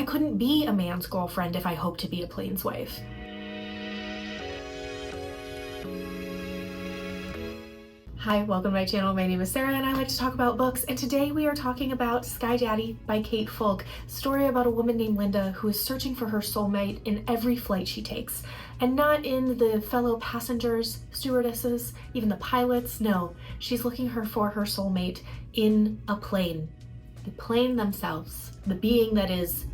couldn't be a man's girlfriend if I hope to be a plane's wife. Hi, welcome to my channel. My name is Sarah and I like to talk about books, and today we are talking about Sky Daddy by Kate Fulk, a story about a woman named Linda who is searching for her soulmate in every flight she takes. And not in the fellow passengers, stewardesses, even the pilots, no. She's looking for her soulmate in a plane. The plane themselves, the being that is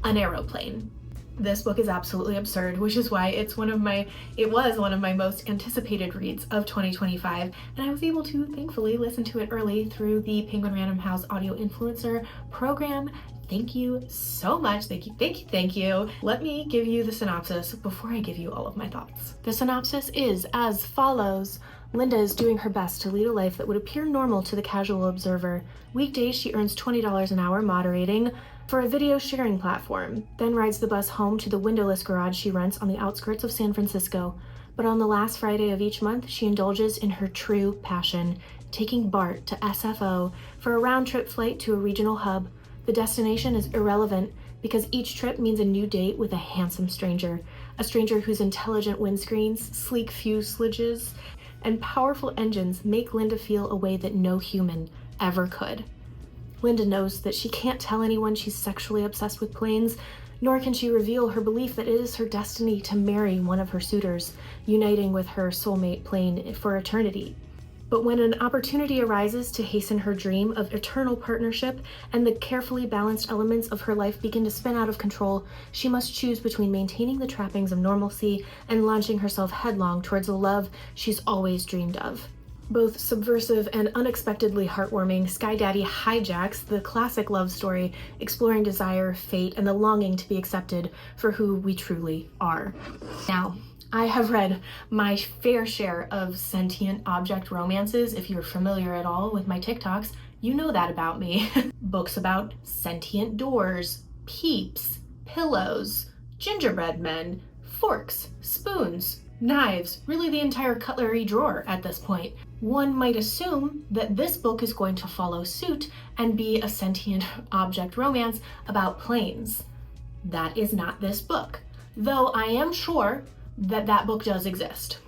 an aeroplane. This book is absolutely absurd, which is why it was one of my most anticipated reads of 2025, and I was able to thankfully listen to it early through the Penguin Random House Audio Influencer program. Thank you so much. Thank you. Let me give you the synopsis before I give you all of my thoughts. The synopsis is as follows. Linda is doing her best to lead a life that would appear normal to the casual observer. Weekdays, she earns $20 an hour moderating for a video sharing platform, then rides the bus home to the windowless garage she rents on the outskirts of San Francisco. But on the last Friday of each month, she indulges in her true passion, taking Bart to SFO for a round-trip flight to a regional hub. The destination is irrelevant because each trip means a new date with a handsome stranger, a stranger whose intelligent windscreens, sleek fuselages, and powerful engines make Linda feel a way that no human ever could. Linda knows that she can't tell anyone she's sexually obsessed with planes, nor can she reveal her belief that it is her destiny to marry one of her suitors, uniting with her soulmate plane for eternity. But when an opportunity arises to hasten her dream of eternal partnership and the carefully balanced elements of her life begin to spin out of control, she must choose between maintaining the trappings of normalcy and launching herself headlong towards a love she's always dreamed of. Both subversive and unexpectedly heartwarming, Sky Daddy hijacks the classic love story, exploring desire, fate, and the longing to be accepted for who we truly are. Now, I have read my fair share of sentient object romances. If you're familiar at all with my TikToks, you know that about me. Books about sentient doors, peeps, pillows, gingerbread men, forks, spoons, knives, really the entire cutlery drawer at this point. One might assume that this book is going to follow suit and be a sentient object romance about planes. That is not this book, though I am sure that book does exist.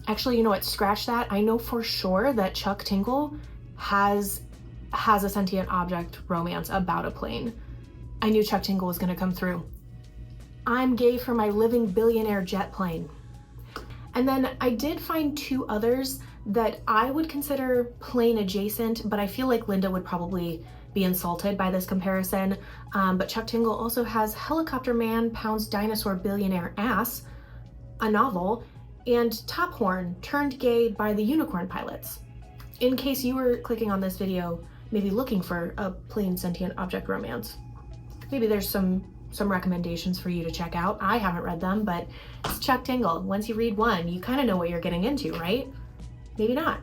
Actually, you know what, scratch that. I know for sure that Chuck Tingle has a sentient object romance about a plane. I knew Chuck Tingle was gonna come through. I'm gay for my living billionaire jet plane. And then I did find two others that I would consider plane adjacent, but I feel like Linda would probably be insulted by this comparison. But Chuck Tingle also has Helicopter Man Pounds Dinosaur Billionaire Ass, a novel, and Top Horn Turned Gay by the Unicorn Pilots. In case you were clicking on this video, maybe looking for a plane sentient object romance. Maybe there's some recommendations for you to check out. I haven't read them, but it's Chuck Tingle. Once you read one, you kind of know what you're getting into, right? Maybe not.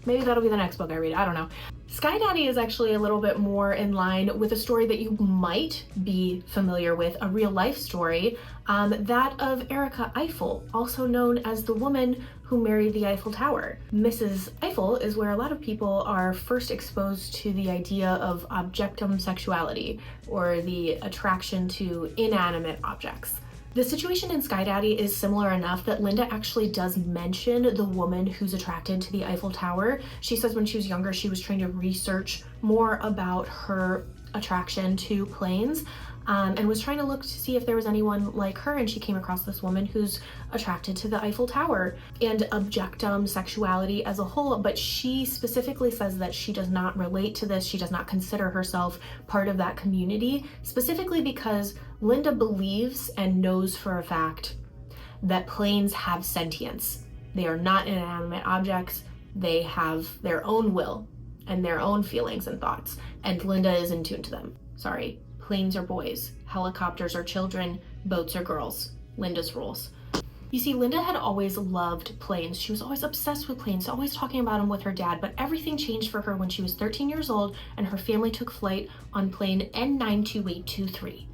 Maybe that'll be the next book I read. I don't know. Sky Daddy is actually a little bit more in line with a story that you might be familiar with, a real life story, that of Erica Eiffel, also known as the woman who married the Eiffel Tower. Mrs. Eiffel is where a lot of people are first exposed to the idea of objectum sexuality, or the attraction to inanimate objects. The situation in Sky Daddy is similar enough that Linda actually does mention the woman who's attracted to the Eiffel Tower. She says when she was younger, she was trying to research more about her attraction to planes, and was trying to look to see if there was anyone like her, and she came across this woman who's attracted to the Eiffel Tower and objectum sexuality as a whole, but she specifically says that she does not relate to this. She does not consider herself part of that community, specifically because Linda believes and knows for a fact that planes have sentience. They are not inanimate objects. They have their own will and their own feelings and thoughts, and Linda is in tune to them. Sorry. Planes are boys, helicopters are children, boats are girls. Linda's rules. You see, Linda had always loved planes. She was always obsessed with planes, always talking about them with her dad, but everything changed for her when she was 13 years old and her family took flight on plane N92823.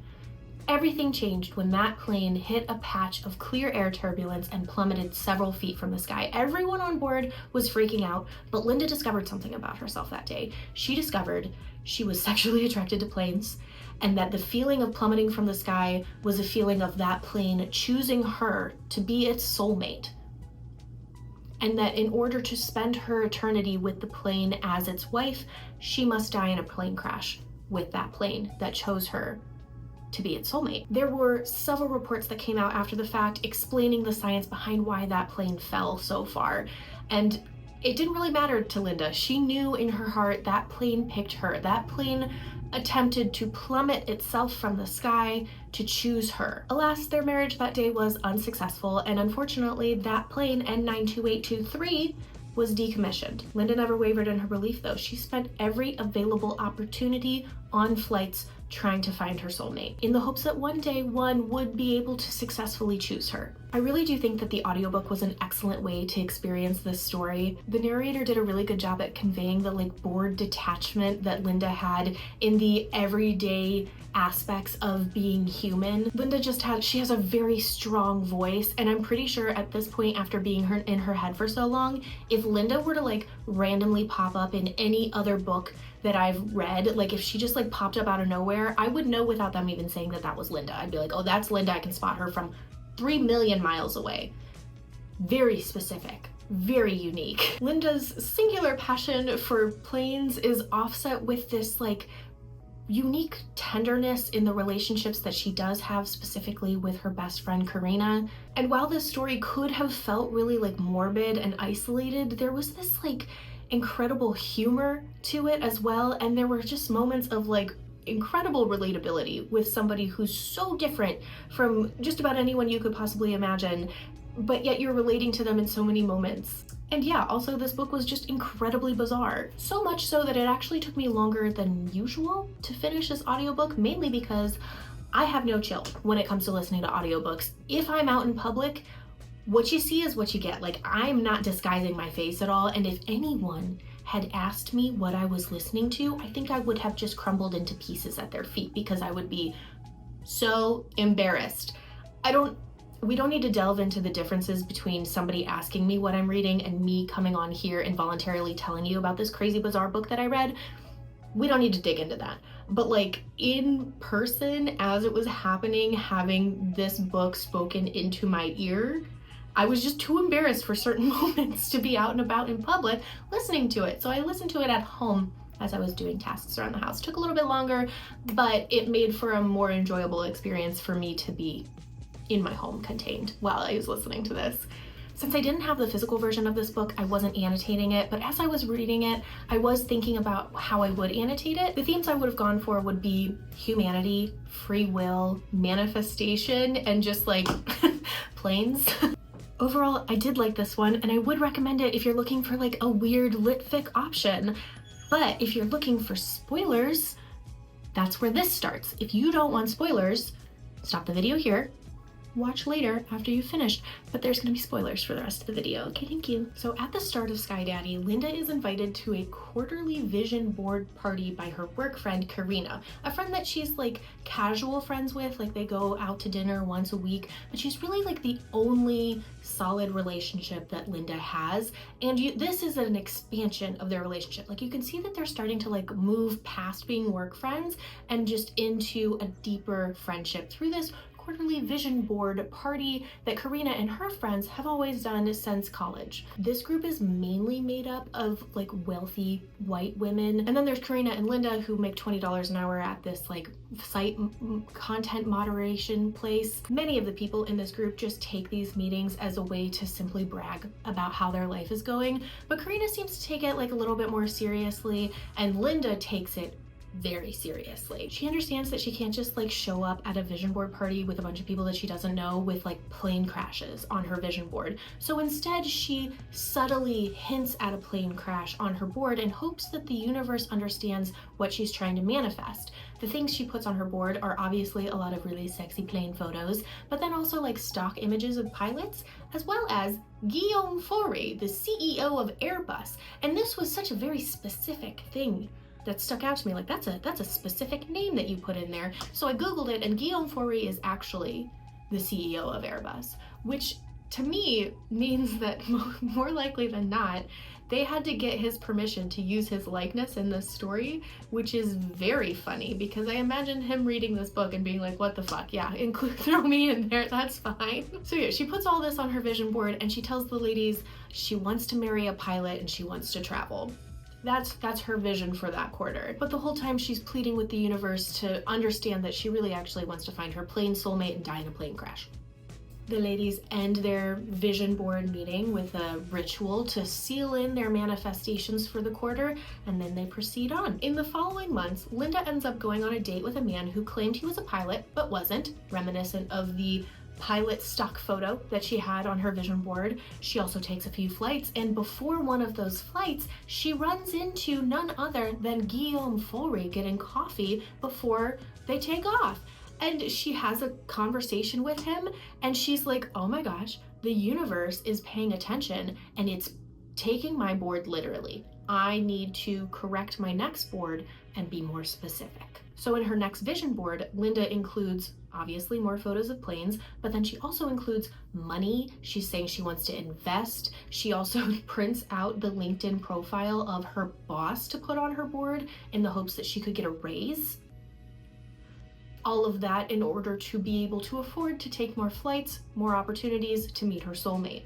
Everything changed when that plane hit a patch of clear air turbulence and plummeted several feet from the sky. Everyone on board was freaking out, but Linda discovered something about herself that day. She discovered she was sexually attracted to planes, and that the feeling of plummeting from the sky was a feeling of that plane choosing her to be its soulmate. And that in order to spend her eternity with the plane as its wife, she must die in a plane crash with that plane that chose her to be its soulmate. There were several reports that came out after the fact explaining the science behind why that plane fell so far. And it didn't really matter to Linda. She knew in her heart that plane picked her. That plane attempted to plummet itself from the sky to choose her. Alas, their marriage that day was unsuccessful, and unfortunately that plane, N92823, was decommissioned. Linda never wavered in her belief though. She spent every available opportunity on flights trying to find her soulmate, in the hopes that one day one would be able to successfully choose her. I really do think that the audiobook was an excellent way to experience this story. The narrator did a really good job at conveying the bored detachment that Linda had in the everyday aspects of being human. Linda she has a very strong voice, and I'm pretty sure at this point, after being in her head for so long, if Linda were to randomly pop up in any other book that I've read, if she just popped up out of nowhere, I would know without them even saying that that was Linda. I'd be like, oh, that's Linda. I can spot her from 3 million miles away. Very specific, very unique. Linda's singular passion for planes is offset with this unique tenderness in the relationships that she does have, specifically with her best friend Karina. And while this story could have felt really morbid and isolated, there was this incredible humor to it as well, and there were just moments of incredible relatability with somebody who's so different from just about anyone you could possibly imagine, but yet you're relating to them in so many moments. And yeah, also this book was just incredibly bizarre. So much so that it actually took me longer than usual to finish this audiobook, mainly because I have no chill when it comes to listening to audiobooks. If I'm out in public, what you see is what you get. I'm not disguising my face at all, and if anyone had asked me what I was listening to, I think I would have just crumbled into pieces at their feet because I would be so embarrassed. We don't need to delve into the differences between somebody asking me what I'm reading and me coming on here and voluntarily telling you about this crazy bizarre book that I read. We don't need to dig into that. But in person, as it was happening, having this book spoken into my ear, I was just too embarrassed for certain moments to be out and about in public listening to it. So I listened to it at home as I was doing tasks around the house. It took a little bit longer, but it made for a more enjoyable experience for me to be in my home contained while I was listening to this. Since I didn't have the physical version of this book, I wasn't annotating it, but as I was reading it, I was thinking about how I would annotate it. The themes I would have gone for would be humanity, free will, manifestation, and just planes. Overall, I did like this one, and I would recommend it if you're looking for a weird lit fic option. But if you're looking for spoilers, that's where this starts. If you don't want spoilers, stop the video here, watch later after you've finished, but there's gonna be spoilers for the rest of the video. Okay, thank you. So at the start of Sky Daddy, Linda is invited to a quarterly vision board party by her work friend Karina, a friend that she's casual friends with, they go out to dinner once a week, but she's really the only solid relationship that Linda has. And this is an expansion of their relationship. You can see that they're starting to move past being work friends and just into a deeper friendship through this quarterly vision board party that Karina and her friends have always done since college. This group is mainly made up of wealthy white women, and then there's Karina and Linda who make $20 an hour at this site content moderation place. Many of the people in this group just take these meetings as a way to simply brag about how their life is going, but Karina seems to take it a little bit more seriously, and Linda takes it very seriously. She understands that she can't just show up at a vision board party with a bunch of people that she doesn't know with plane crashes on her vision board. So instead she subtly hints at a plane crash on her board and hopes that the universe understands what she's trying to manifest. The things she puts on her board are obviously a lot of really sexy plane photos, but then also stock images of pilots, as well as Guillaume Fauré, the CEO of Airbus. And this was such a very specific thing that stuck out to me. Like, that's a specific name that you put in there. So I Googled it, and Guillaume Faury is actually the CEO of Airbus, which to me means that more likely than not, they had to get his permission to use his likeness in this story, which is very funny because I imagine him reading this book and being like, what the fuck? Yeah, throw me in there, that's fine. So yeah, she puts all this on her vision board and she tells the ladies she wants to marry a pilot and she wants to travel. That's her vision for that quarter. But the whole time she's pleading with the universe to understand that she really actually wants to find her plane soulmate and die in a plane crash. The ladies end their vision board meeting with a ritual to seal in their manifestations for the quarter, and then they proceed on. In the following months, Linda ends up going on a date with a man who claimed he was a pilot, but wasn't, reminiscent of the pilot stock photo that she had on her vision board. She also takes a few flights, and before one of those flights, she runs into none other than Guillaume Faury getting coffee before they take off. And she has a conversation with him and she's like, oh my gosh, the universe is paying attention and it's taking my board literally. I need to correct my next board and be more specific. So in her next vision board, Linda includes obviously more photos of planes, but then she also includes money. She's saying she wants to invest. She also prints out the LinkedIn profile of her boss to put on her board in the hopes that she could get a raise. All of that in order to be able to afford to take more flights, more opportunities to meet her soulmate.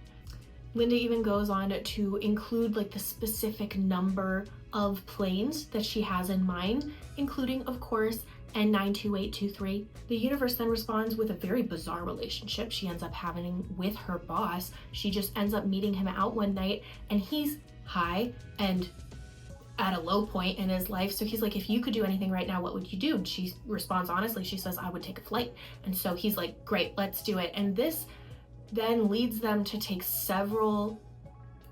Linda even goes on to include like the specific number of planes that she has in mind, including, of course, N92823. The universe then responds with a very bizarre relationship she ends up having with her boss. She just ends up meeting him out one night and he's high and at a low point in his life. So he's like, if you could do anything right now, what would you do? And she responds honestly, she says, I would take a flight. And so he's like, great, let's do it. And this then leads them to take several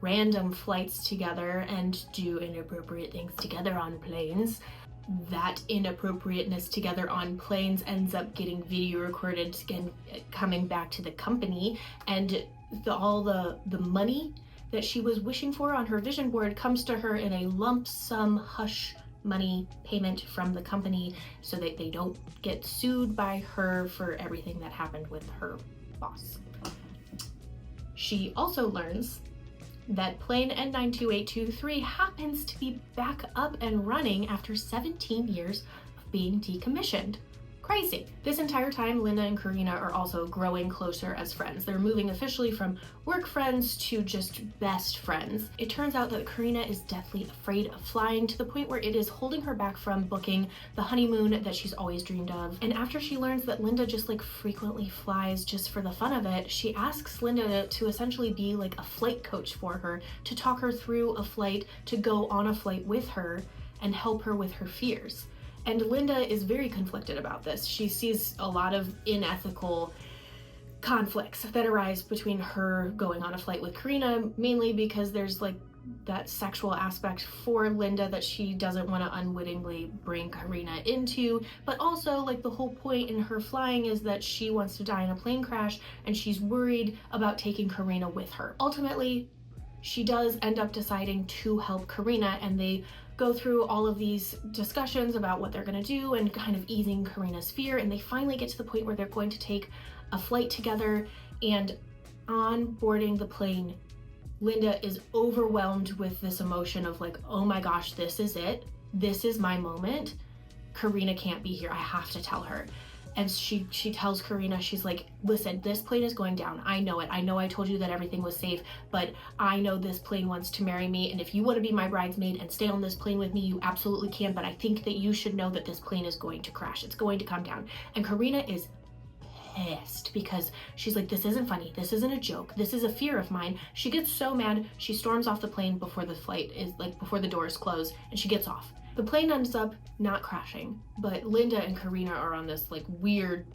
random flights together and do inappropriate things together on planes. That inappropriateness together on planes ends up getting video recorded, again, coming back to the company, and all the money that she was wishing for on her vision board comes to her in a lump sum hush money payment from the company so that they don't get sued by her for everything that happened with her boss. She also learns that plane N92823 happens to be back up and running after 17 years of being decommissioned. Crazy. This entire time, Linda and Karina are also growing closer as friends. They're moving officially from work friends to just best friends. It turns out that Karina is deathly afraid of flying to the point where it is holding her back from booking the honeymoon that she's always dreamed of. And after she learns that Linda just like frequently flies just for the fun of it, she asks Linda to essentially be like a flight coach for her, to talk her through a flight, to go on a flight with her and help her with her fears. And Linda is very conflicted about this. She sees a lot of unethical conflicts that arise between her going on a flight with Karina, mainly because there's like that sexual aspect for Linda that she doesn't want to unwittingly bring Karina into, but also like the whole point in her flying is that she wants to die in a plane crash and she's worried about taking Karina with her. Ultimately, she does end up deciding to help Karina, and they go through all of these discussions about what they're going to do and kind of easing Karina's fear, and they finally get to the point where they're going to take a flight together. And on boarding the plane, Linda is overwhelmed with this emotion of like, oh my gosh, this is it. This is my moment. Karina can't be here. I have to tell her. And she tells Karina, she's like, listen, this plane is going down. I know it. I know I told you that everything was safe, but I know this plane wants to marry me. And if you want to be my bridesmaid and stay on this plane with me, you absolutely can. But I think that you should know that this plane is going to crash. It's going to come down. And Karina is pissed because she's like, this isn't funny. This isn't a joke. This is a fear of mine. She gets so mad. She storms off the plane before the flight is like, before the doors close, and she gets off. The plane ends up not crashing, but Linda and Karina are on this like weird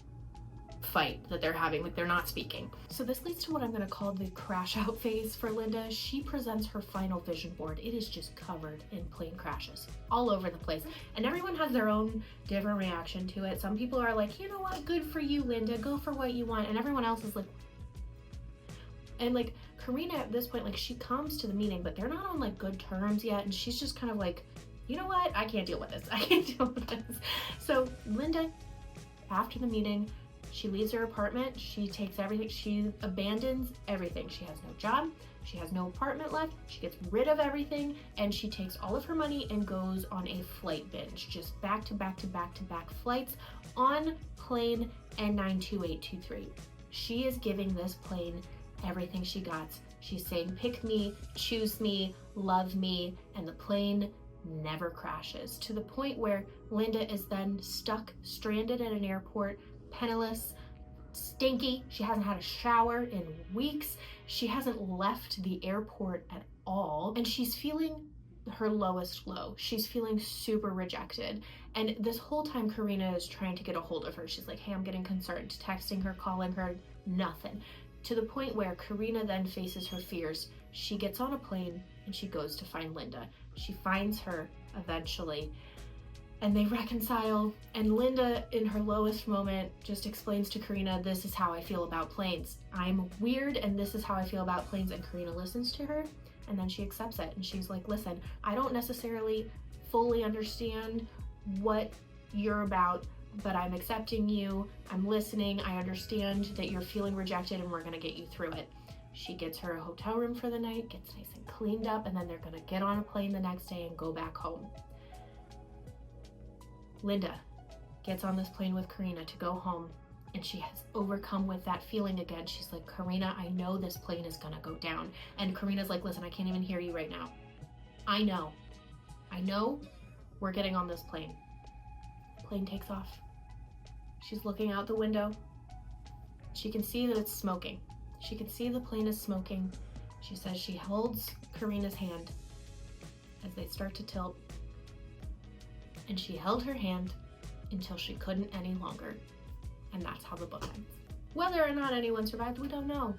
fight that they're having, like they're not speaking. So this leads to what I'm gonna call the crash out phase for Linda. She presents her final vision board. It is just covered in plane crashes all over the place. And everyone has their own different reaction to it. Some people are like, you know what, good for you, Linda, go for what you want. And everyone else is like, and like Karina at this point, like she comes to the meeting, but they're not on like good terms yet. And she's just kind of like you know what? I can't deal with this. I can't deal with this. So Linda, after the meeting, she leaves her apartment. She takes everything. She abandons everything. She has no job. She has no apartment left. She gets rid of everything, and she takes all of her money and goes on a flight binge, just back to back to back to back flights on plane N92823. She is giving this plane everything she got. She's saying, pick me, choose me, love me, and the plane never crashes, to the point where Linda is then stuck, stranded at an airport, penniless, stinky. She hasn't had a shower in weeks. She hasn't left the airport at all, and she's feeling her lowest low. She's feeling super rejected, and this whole time Karina is trying to get a hold of her. She's like, hey, I'm getting concerned, texting her, calling her, nothing, to the point where Karina then faces her fears. She gets on a plane and she goes to find Linda. She finds her eventually, and they reconcile, and Linda, in her lowest moment, just explains to Karina, this is how I feel about planes. I'm weird, and this is how I feel about planes. And Karina listens to her, and then she accepts it, and she's like, listen, I don't necessarily fully understand what you're about, but I'm accepting you, I'm listening, I understand that you're feeling rejected, and we're gonna get you through it. She gets her a hotel room for the night, gets nice and cleaned up, and then they're gonna get on a plane the next day and go back home. Linda gets on this plane with Karina to go home, and she has overcome with that feeling again. She's like, Karina, I know this plane is gonna go down. And Karina's like, listen, I can't even hear you right now. I know we're getting on this plane. Plane takes off. She's looking out the window. She can see that it's smoking. She can see the plane is smoking. She says she holds Karina's hand as they start to tilt, and she held her hand until she couldn't any longer. And that's how the book ends. Whether or not anyone survived, we don't know.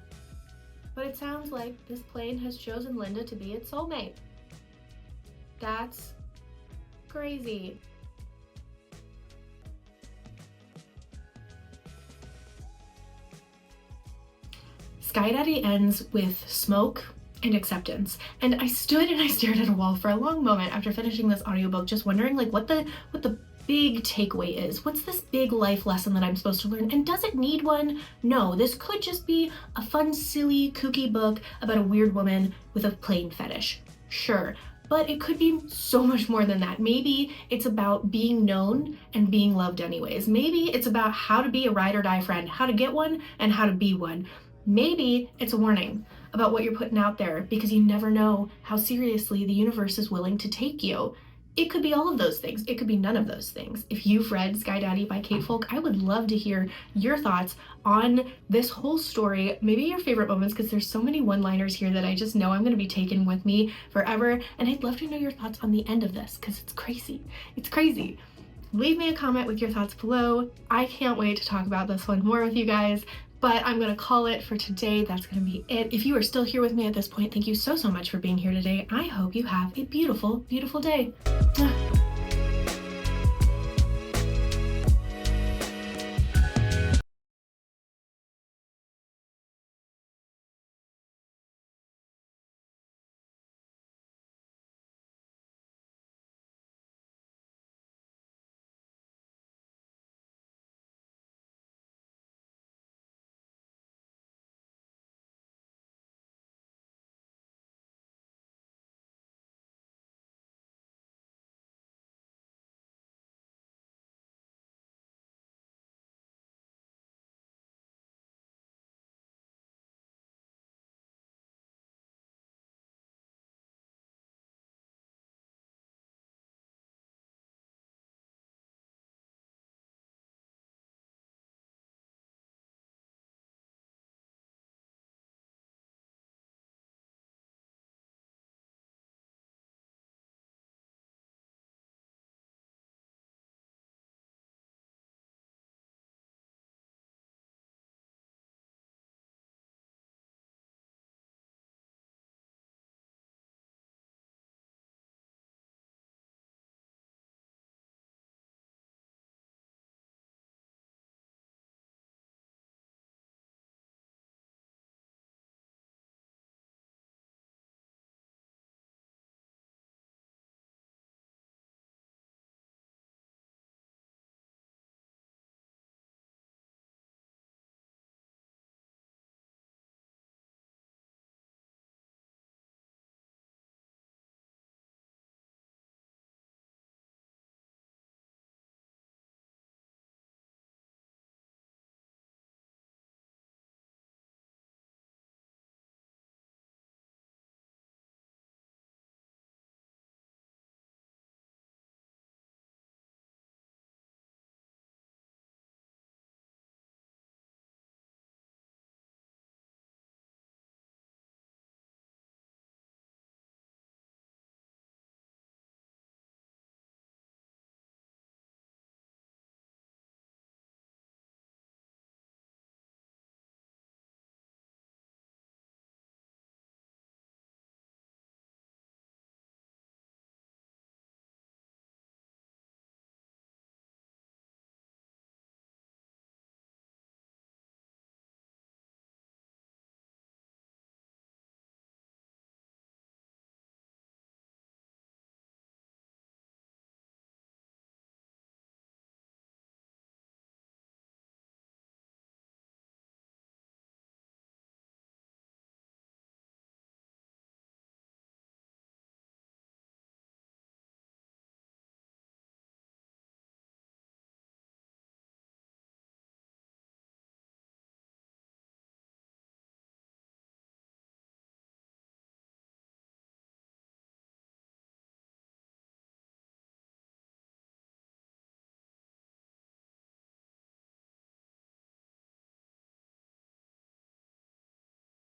But it sounds like this plane has chosen Linda to be its soulmate. That's crazy. Sky Daddy ends with smoke and acceptance, and I stood and I stared at a wall for a long moment after finishing this audiobook, just wondering like what the big takeaway is. What's this big life lesson that I'm supposed to learn, and does it need one? No, this could just be a fun, silly, kooky book about a weird woman with a plane fetish. Sure, but it could be so much more than that. Maybe it's about being known and being loved anyways. Maybe it's about how to be a ride or die friend, how to get one and how to be one. Maybe it's a warning about what you're putting out there, because you never know how seriously the universe is willing to take you. It could be all of those things. It could be none of those things. If you've read Sky Daddy by Kate Folk, I would love to hear your thoughts on this whole story, maybe your favorite moments, because there's so many one-liners here that I just know I'm going to be taken with me forever. And I'd love to know your thoughts on the end of this, because it's crazy. It's crazy. Leave me a comment with your thoughts below. I can't wait to talk about this one more with you guys. But I'm going to call it for today. That's going to be it. If you are still here with me at this point, thank you so much for being here today. I hope you have a beautiful, beautiful day.